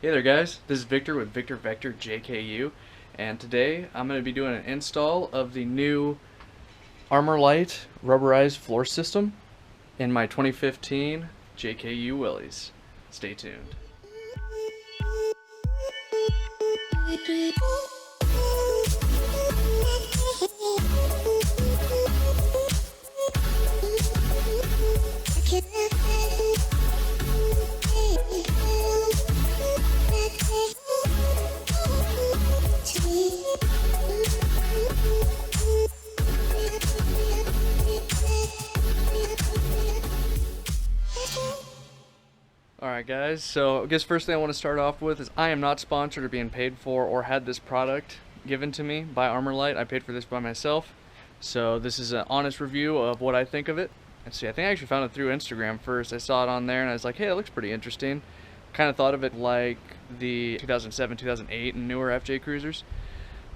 Hey there guys, this is Victor with Victor Vector JKU, and today I'm going to be doing an install of the new Armorlite rubberized floor system in my 2015 JKU Willys. Stay tuned. Alright guys, so I guess first thing I want to start off with is I am not sponsored or being paid for or had this product given to me by Armorlite. I paid for this by myself. So this is an honest review of what I think of it. And see, I think I actually found it through Instagram first. I saw it on there and I was like, hey, it looks pretty interesting. Kind of thought of it like the 2007, 2008 and newer FJ Cruisers.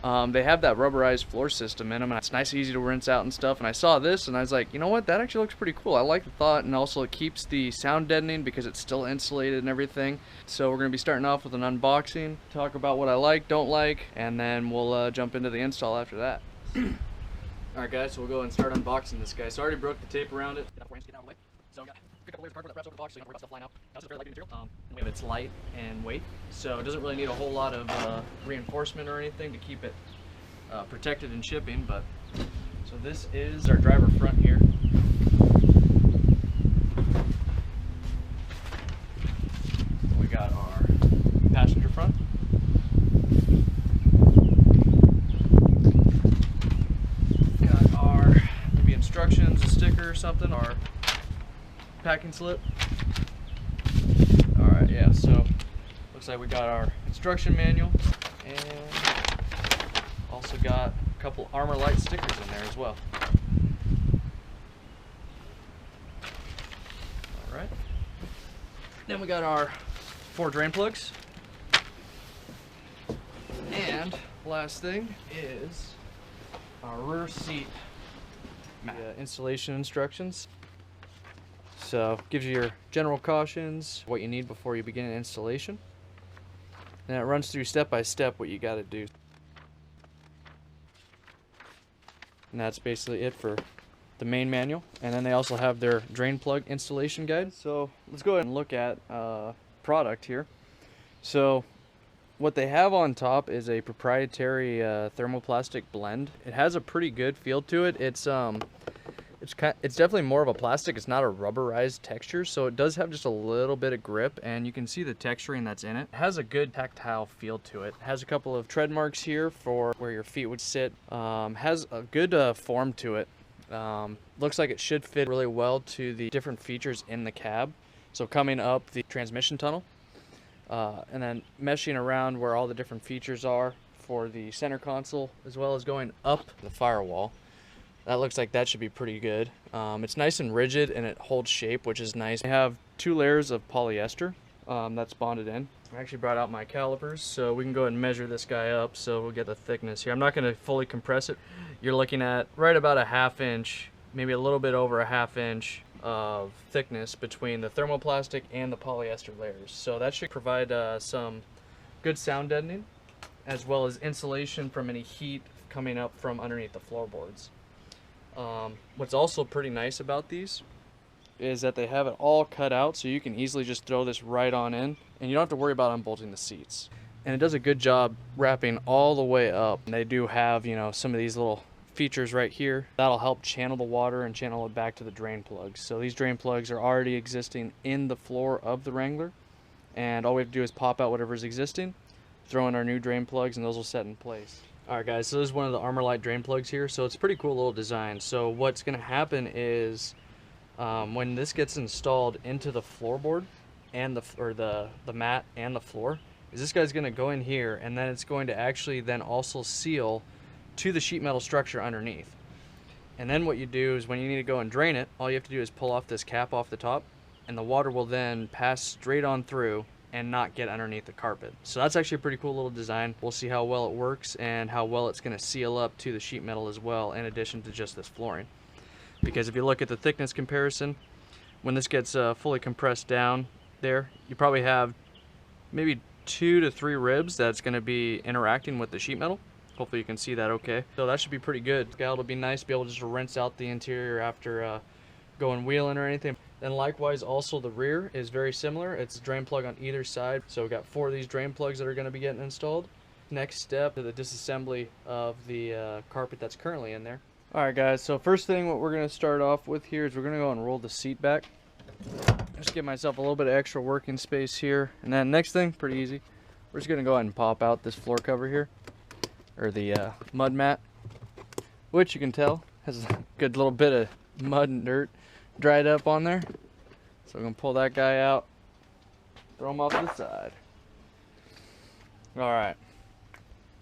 They have that rubberized floor system in them, and it's nice and easy to rinse out and stuff. And I saw this, and I was like, you know what? That actually looks pretty cool. I like the thought, and also it keeps the sound deadening because it's still insulated and everything. So we're going to be starting off with an unboxing, talk about what I like, don't like, and then we'll jump into the install after that. Alright guys, so we'll go and start unboxing this guy. So I already broke the tape around it. Get out of the way. So got a couple layers of cardboard that wraps over the box so you don't worry about stuff flying out. Now this is very lightweight material. It's light and weight, so it doesn't really need a whole lot of reinforcement or anything to keep it protected in shipping. But so this is our driver front here. We got our passenger front. Got our maybe instructions, a sticker or something, our packing slip. Alright, yeah, so looks like we got our instruction manual and also got a couple Armorlite stickers in there as well. Alright. Then we got our 4 drain plugs. And last thing is our rear seat mat. Installation instructions. So gives you your general cautions, what you need before you begin an installation. And it runs through step by step what you got to do. And that's basically it for the main manual. And then they also have their drain plug installation guide. So let's go ahead and look at product here. So what they have on top is a proprietary thermoplastic blend. It has a pretty good feel to it. It's definitely more of a plastic. It's not a rubberized texture, so it does have just a little bit of grip, and you can see the texturing that's in it. It has a good tactile feel to it. It has a couple of tread marks here for where your feet would sit. Has a good form to it. Looks like it should fit really well to the different features in the cab. So coming up the transmission tunnel, and then meshing around where all the different features are for the center console, as well as going up the firewall. That looks like that should be pretty good. It's nice and rigid and it holds shape, which is nice. I have 2 layers of polyester that's bonded in. I actually brought out my calipers so we can go ahead and measure this guy up so we'll get the thickness here. I'm not going to fully compress it. You're looking at right about a 1/2 inch, maybe a little bit over a 1/2 inch of thickness between the thermoplastic and the polyester layers. So that should provide some good sound deadening as well as insulation from any heat coming up from underneath the floorboards. What's also pretty nice about these is that they have it all cut out so you can easily just throw this right on in and you don't have to worry about unbolting the seats. And it does a good job wrapping all the way up. And they do have, you know, some of these little features right here that'll help channel the water and channel it back to the drain plugs. So these drain plugs are already existing in the floor of the Wrangler, and all we have to do is pop out whatever's existing, throw in our new drain plugs, and those will set in place. Alright guys, so this is one of the Armorlite drain plugs here. So it's a pretty cool little design. So what's going to happen is when this gets installed into the floorboard and the mat and the floor, is this guy's going to go in here, and then it's going to actually then also seal to the sheet metal structure underneath. And then what you do is when you need to go and drain it, all you have to do is pull off this cap off the top, and the water will then pass straight on through and not get underneath the carpet. So that's actually a pretty cool little design. We'll see how well it works and how well it's going to seal up to the sheet metal as well, in addition to just this flooring. Because if you look at the thickness comparison, when this gets fully compressed down there, you probably have maybe 2 to 3 ribs that's going to be interacting with the sheet metal. Hopefully you can see that okay. So that should be pretty good. It'll be nice to be able to just rinse out the interior after going wheeling or anything. Then likewise also the rear is very similar. It's a drain plug on either side. So we've got 4 of these drain plugs that are going to be getting installed. Next step to the disassembly of the carpet that's currently in there. Alright guys, so first thing what we're going to start off with here is we're going to go and roll the seat back. Just give myself a little bit of extra working space here. And then next thing, pretty easy, we're just going to go ahead and pop out this floor cover here, or the mud mat, which you can tell has a good little bit of mud and dirt dried up on there. So we're going to pull that guy out, throw him off to the side. Alright,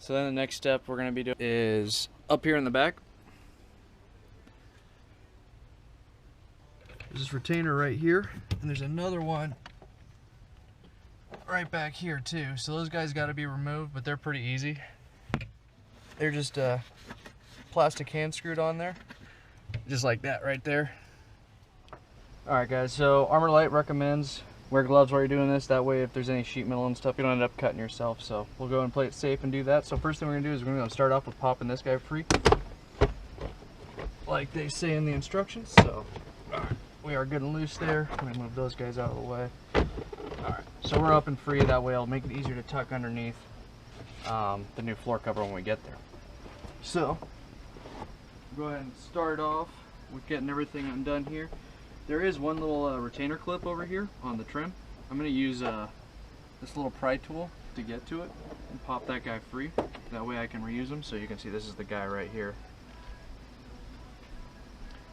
so then the next step we're going to be doing is up here in the back. There's this retainer right here, and there's another one right back here too. So those guys got to be removed, but they're pretty easy. They're just plastic hand screwed on there, just like that right there. Alright guys, so Armorlite recommends wear gloves while you're doing this. That way if there's any sheet metal and stuff, you don't end up cutting yourself. So we'll go and play it safe and do that. So first thing we're going to do is we're going to start off with popping this guy free, like they say in the instructions. So we are good and loose there. I'm going to move those guys out of the way. Alright, so we're up and free. That way it'll make it easier to tuck underneath the new floor cover when we get there. So go ahead and start off with getting everything undone here. There is one little retainer clip over here on the trim. I'm going to use this little pry tool to get to it and pop that guy free. That way I can reuse them. So you can see this is the guy right here.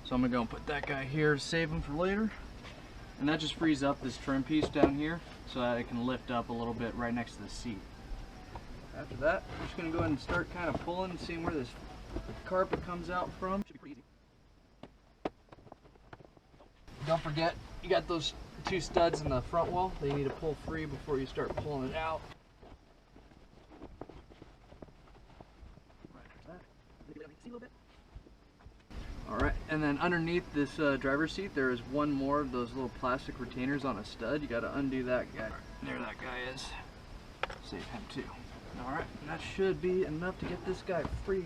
So I'm going to go and put that guy here to save him for later. And that just frees up this trim piece down here so that it can lift up a little bit right next to the seat. After that, I'm just going to go ahead and start kind of pulling and seeing where this carpet comes out from. Should be pretty easy. Don't forget, you got those 2 studs in the front wall. They need to pull free before you start pulling it out. Alright, and then underneath this driver's seat there is one more of those little plastic retainers on a stud. You got to undo that guy. There that guy is. Save him too. Alright, that should be enough to get this guy free.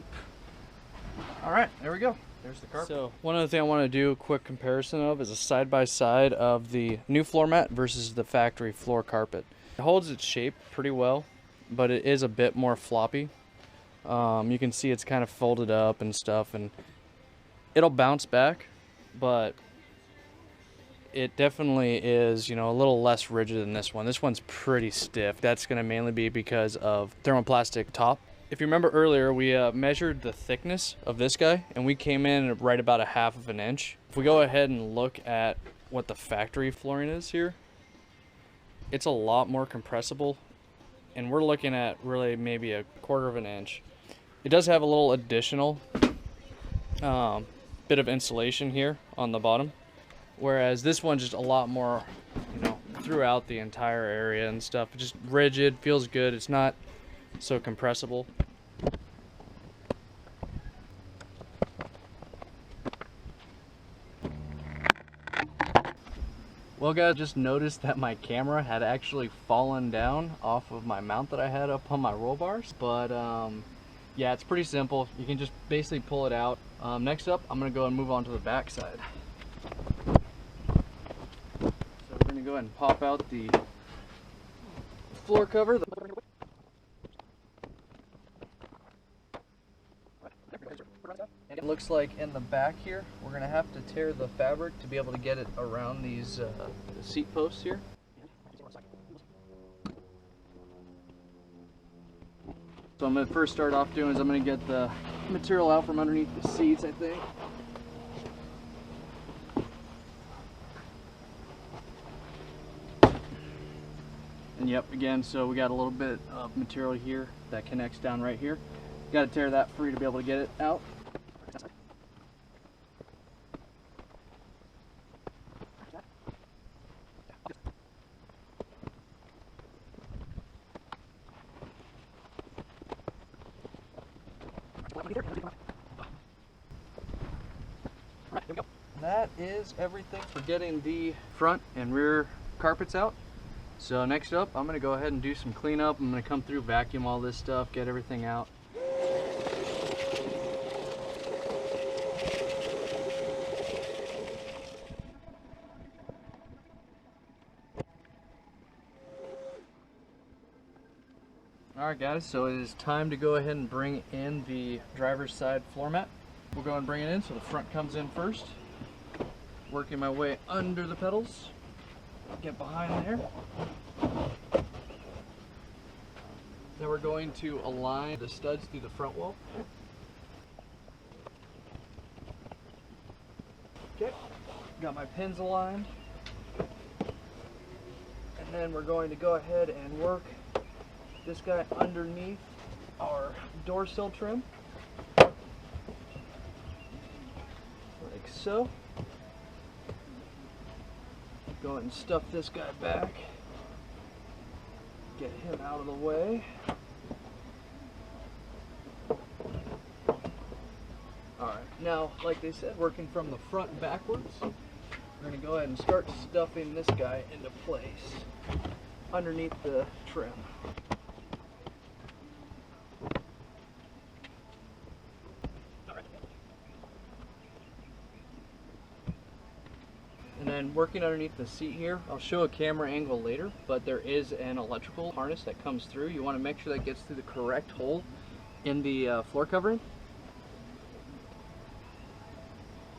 Alright, there we go. There's the carpet. So one other thing I want to do a quick comparison of is a side-by-side of the new floor mat versus the factory floor carpet. It holds its shape pretty well, but it is a bit more floppy. You can see it's kind of folded up and stuff, and it'll bounce back, but it definitely is, you know, a little less rigid than this one. This one's pretty stiff. That's going to mainly be because of thermoplastic top. If you remember earlier, we measured the thickness of this guy, and we came in right about a 1/2 inch. If we go ahead and look at what the factory flooring is here, it's a lot more compressible, and we're looking at really maybe a 1/4 inch. It does have a little additional bit of insulation here on the bottom, whereas this one's just a lot more, you know, throughout the entire area and stuff. It's just rigid, feels good. It's not so compressible. Well guys, just noticed that my camera had actually fallen down off of my mount that I had up on my roll bars, but yeah, it's pretty simple. You can just basically pull it out. Next up, I'm going to go and move on to the back side. So we're going to go ahead and pop out the floor cover. It looks like in the back here, we're going to have to tear the fabric to be able to get it around these the seat posts here. So I'm going to first start off doing is I'm going to get the material out from underneath the seats, I think. And yep, again, so we got a little bit of material here that connects down right here. Got to tear that free to be able to get it out. That is everything for getting the front and rear carpets out. So next up, I'm going to go ahead and do some cleanup. I'm going to come through, vacuum all this stuff, get everything out. Alright guys, so it is time to go ahead and bring in the driver's side floor mat. We'll go and bring it in, so the front comes in first. Working my way under the pedals. Get behind there. Then we're going to align the studs through the front wall. Okay, got my pins aligned. And then we're going to go ahead and work this guy underneath our door sill trim, like so. Go ahead and stuff this guy back, get him out of the way. Alright, now like they said, working from the front backwards, we're going to go ahead and start stuffing this guy into place underneath the trim. And then working underneath the seat here, I'll show a camera angle later, but there is an electrical harness that comes through. You want to make sure that gets through the correct hole in the floor covering.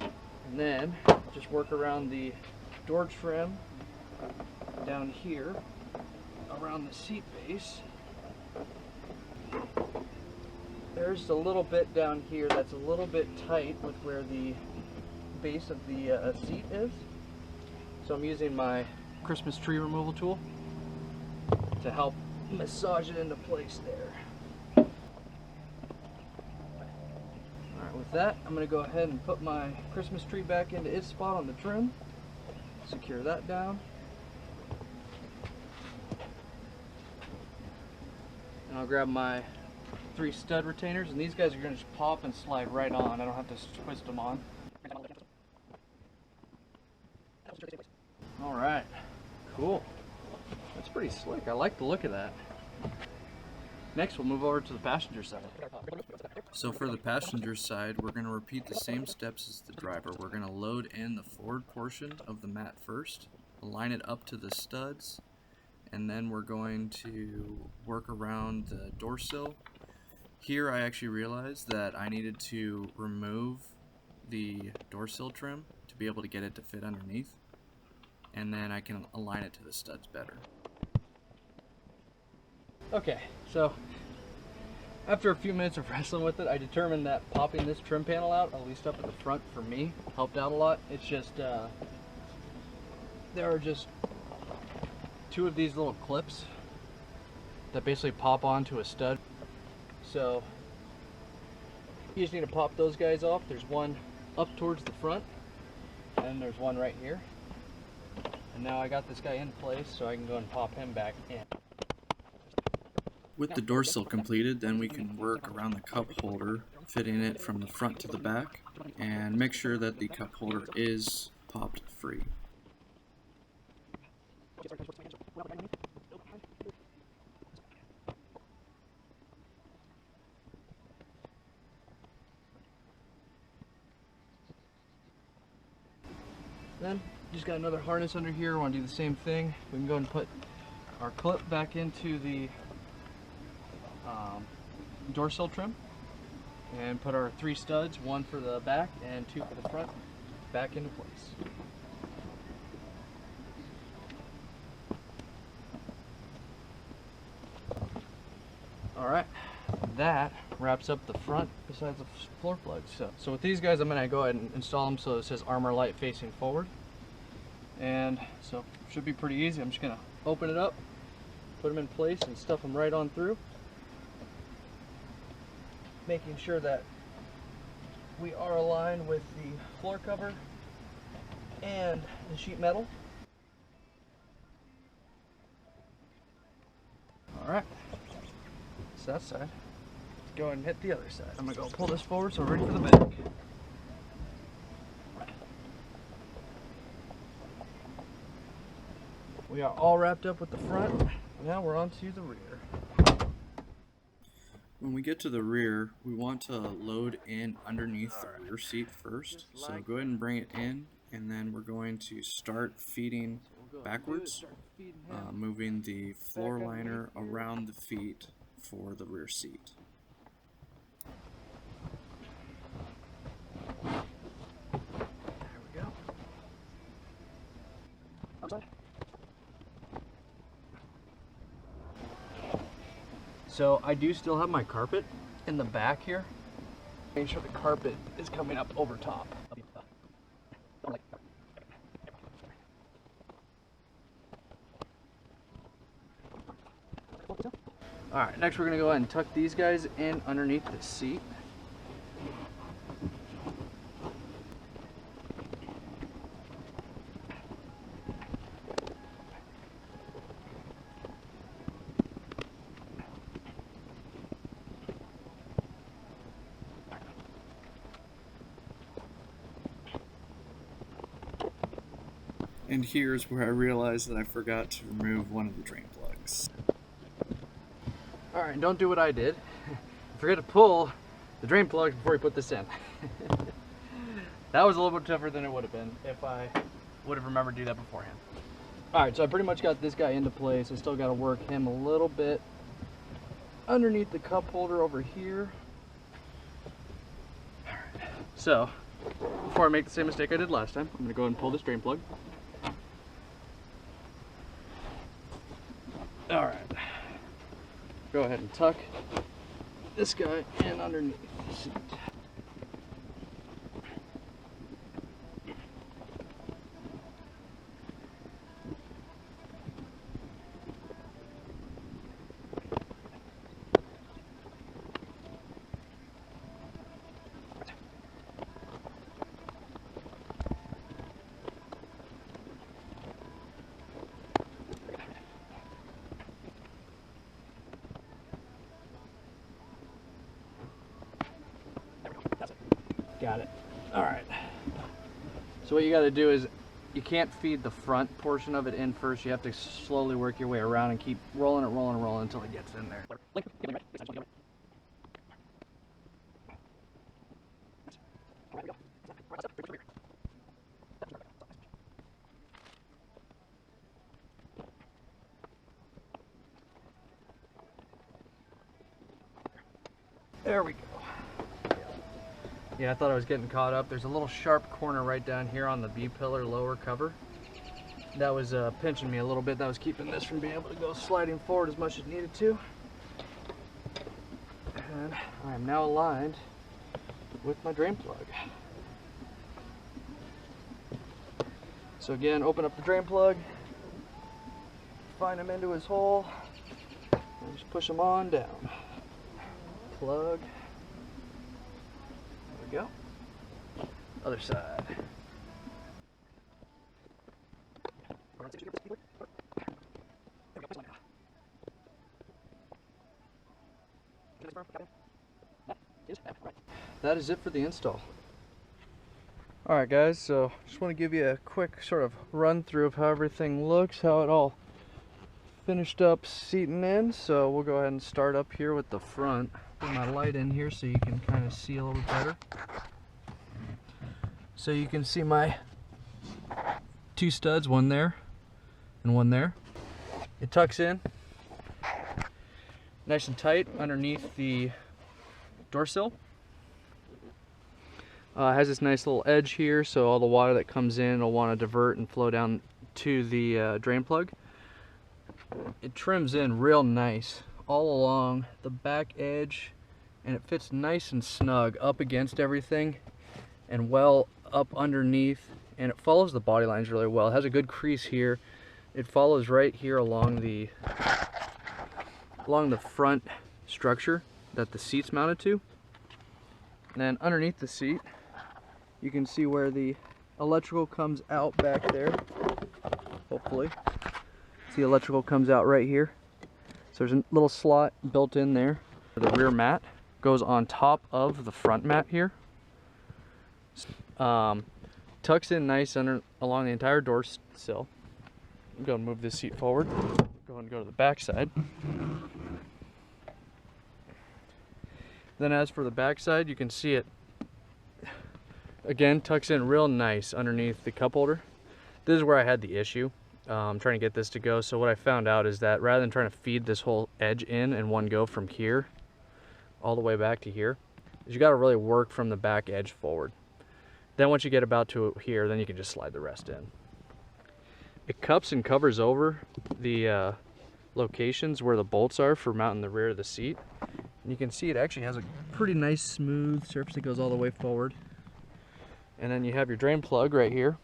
And then just work around the door trim down here, around the seat base. There's a little bit down here that's a little bit tight with where the base of the seat is. So I'm using my Christmas tree removal tool to help massage it into place there. Alright, with that, I'm going to go ahead and put my Christmas tree back into its spot on the trim. Secure that down. And I'll grab my 3 stud retainers, and these guys are going to just pop and slide right on. I don't have to twist them on. Alright, cool. That's pretty slick. I like the look of that. Next, we'll move over to the passenger side. So for the passenger side, we're going to repeat the same steps as the driver. We're going to load in the forward portion of the mat first, align it up to the studs, and then we're going to work around the door sill. Here I actually realized that I needed to remove the door sill trim to be able to get it to fit underneath, and then I can align it to the studs better. Okay, so after a few minutes of wrestling with it, I determined that popping this trim panel out, at least up at the front for me, helped out a lot. It's just, there are just 2 of these little clips that basically pop onto a stud. So you just need to pop those guys off. There's one up towards the front, and there's one right here. And now I got this guy in place, so I can go and pop him back in. With the door sill completed, then we can work around the cup holder, fitting it from the front to the back, and make sure that the cup holder is popped free. Then just got another harness under here. Want to do the same thing. We can go and put our clip back into the door sill trim and put our 3 studs, 1 for the back and 2 for the front, back into place. Alright, that wraps up the front besides the floor plugs. So with these guys, I'm going to go ahead and install them so it says Armorlite facing forward. And so should be pretty easy. I'm just going to open it up, put them in place, and stuff them right on through. Making sure that we are aligned with the floor cover and the sheet metal. Alright, that's that side. Let's go ahead and hit the other side. I'm going to go pull this forward so we're ready for the back. We are all wrapped up with the front. Now we're on to the rear. When we get to the rear, we want to load in underneath the rear seat first. So go ahead and bring it in, and then we're going to start feeding backwards, moving the floor liner around the feet for the rear seat. There we go. Outside. So I do still have my carpet in the back here. Make sure the carpet is coming up over top. Alright, next we're going to go ahead and tuck these guys in underneath the seat. And here's where I realized that I forgot to remove one of the drain plugs. Alright, don't do what I did. Forget to pull the drain plug before you put this in. That was a little bit tougher than it would have been if I would have remembered to do that beforehand. Alright, so I pretty much got this guy into place. I still got to work him a little bit underneath the cup holder over here. Alright, so before I make the same mistake I did last time, I'm going to go ahead and pull this drain plug. Alright, go ahead and tuck this guy in underneath the seat. Got it. All right. So what you got to do is you can't feed the front portion of it in first. You have to slowly work your way around and keep rolling it until it gets in there. There we go. Yeah, I thought I was getting caught up. There's a little sharp corner right down here on the B-pillar lower cover. That was pinching me a little bit. That was keeping this from being able to go sliding forward as much as it needed to. And I am now aligned with my drain plug. So again, open up the drain plug, find him into his hole, and just push him on down. Plug. Go. Other side. That is it for the install. Alright guys, so just want to give you a quick sort of run through of how everything looks, how it all finished up seating in. So we'll go ahead and start up here with the front. Put my light in here so you can kind of see a little bit better. So you can see my two studs, one there and one there. It tucks in nice and tight underneath the door sill. It has this nice little edge here, so all the water that comes in will want to divert and flow down to the drain plug. It trims in real nice all along the back edge, and it fits nice and snug up against everything and well up underneath, and it follows the body lines really well. It has a good crease here. It follows right here along the front structure that the seat's mounted to. And then underneath the seat you can see where the electrical comes out back there. Hopefully see, electrical comes out right here. So there's a little slot built in there. The rear mat goes on top of the front mat here. Tucks in nice along the entire door sill. go and move this seat forward. Go and go to the back side. Then as for the back side, you can see it again tucks in real nice underneath the cup holder. This is where I had the issue. I'm trying to get this to go. So what I found out is that rather than trying to feed this whole edge in one go from here all the way back to here, is you got to really work from the back edge forward. Then once you get about to here, then you can just slide the rest in. It cups and covers over the locations where the bolts are for mounting the rear of the seat. And you can see it actually has a pretty nice smooth surface that goes all the way forward. And then you have your drain plug right here.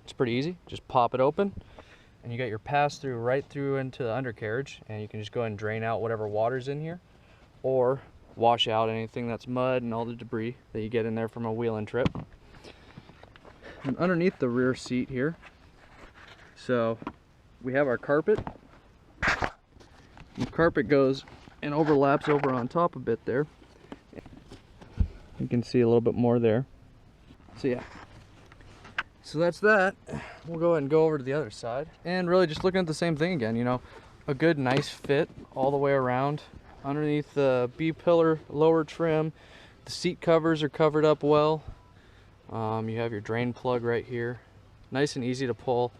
It's pretty easy. Just pop it open and you got your pass through right through into the undercarriage, and you can just go ahead and drain out whatever water's in here or wash out anything that's mud and all the debris that you get in there from a wheeling trip. And underneath the rear seat here, so we have our carpet. The carpet goes and overlaps over on top a bit there. You can see a little bit more there. So yeah, so that's that. We'll go ahead and go over to the other side and really just looking at the same thing again. You know, a good nice fit all the way around. Underneath the B-pillar lower trim, the seat covers are covered up well. You have your drain plug right here, nice and easy to pull.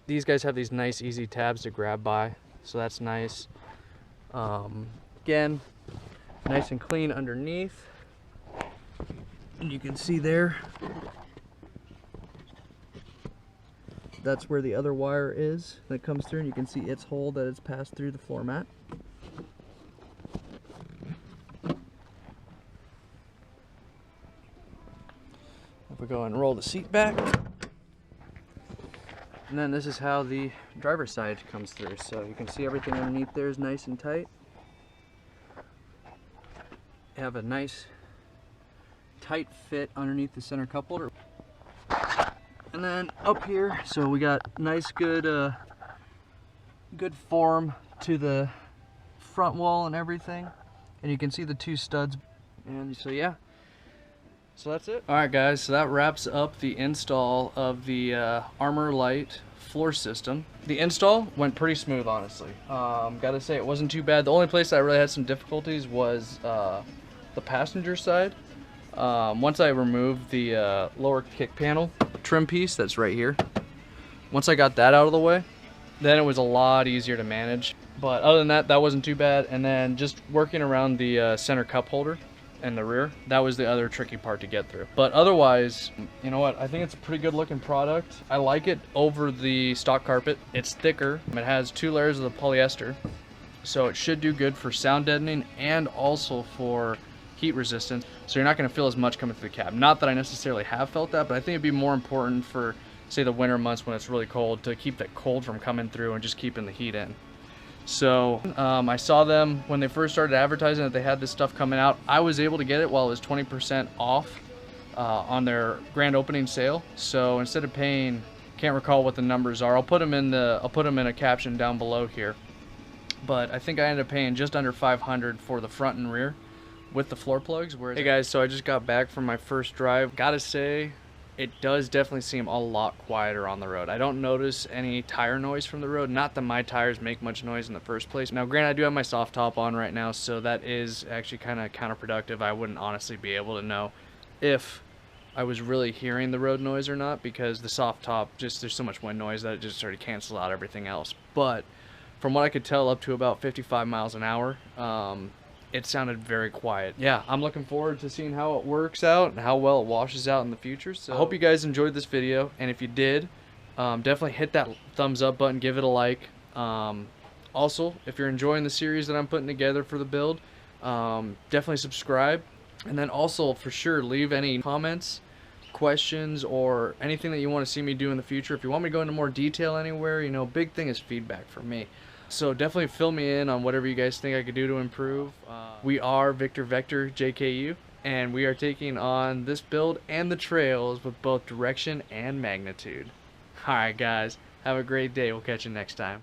These guys have these nice easy tabs to grab by, so that's nice. Again, nice and clean underneath. And you can see there, that's where the other wire is that comes through, and you can see its hole that it's passed through the floor mat. If we go and roll the seat back, and then this is how the driver's side comes through. So you can see everything underneath there is nice and tight. You have a nice tight fit underneath the center cup holder. And then up here, so we got nice good form to the front wall and everything. And you can see the two studs. And so yeah, so that's it. All right guys, so that wraps up the install of the Armorlite floor system. The install went pretty smooth, honestly. Gotta say, it wasn't too bad. The only place I really had some difficulties was the passenger side. Once I removed the lower kick panel trim piece that's right here, once I got that out of the way, then it was a lot easier to manage. But other than that, that wasn't too bad. And then just working around the center cup holder and the rear, that was the other tricky part to get through. But otherwise, you know what, I think it's a pretty good looking product. I like it over the stock carpet. It's thicker. It has 2 layers of the polyester, so it should do good for sound deadening and also for heat resistance, so you're not going to feel as much coming through the cab. Not that I necessarily have felt that, but I think it'd be more important for, say, the winter months when it's really cold, to keep that cold from coming through and just keeping the heat in. So I saw them when they first started advertising that they had this stuff coming out. I was able to get it while it was 20% off on their grand opening sale. So instead of paying, can't recall what the numbers are, I'll put them in a caption down below here. But I think I ended up paying just under $500 for the front and rear with the floor plugs. Hey guys, so I just got back from my first drive. Gotta say, it does definitely seem a lot quieter on the road. I don't notice any tire noise from the road. Not that my tires make much noise in the first place. Now granted, I do have my soft top on right now, so that is actually kind of counterproductive. I wouldn't honestly be able to know if I was really hearing the road noise or not, because the soft top, just there's so much wind noise that it just sort of cancels out everything else. But from what I could tell, up to about 55 miles an hour, it sounded very quiet. Yeah, I'm looking forward to seeing how it works out and how well it washes out in the future. So I hope you guys enjoyed this video, and if you did, definitely hit that thumbs up button, give it a like. Also, if you're enjoying the series that I'm putting together for the build, definitely subscribe. And then also, for sure, leave any comments, questions, or anything that you want to see me do in the future. If you want me to go into more detail anywhere, you know, big thing is feedback from me. So definitely fill me in on whatever you guys think I could do to improve. We are Jeep JKU, and we are taking on this build and the trails with both direction and magnitude. Alright guys, have a great day. We'll catch you next time.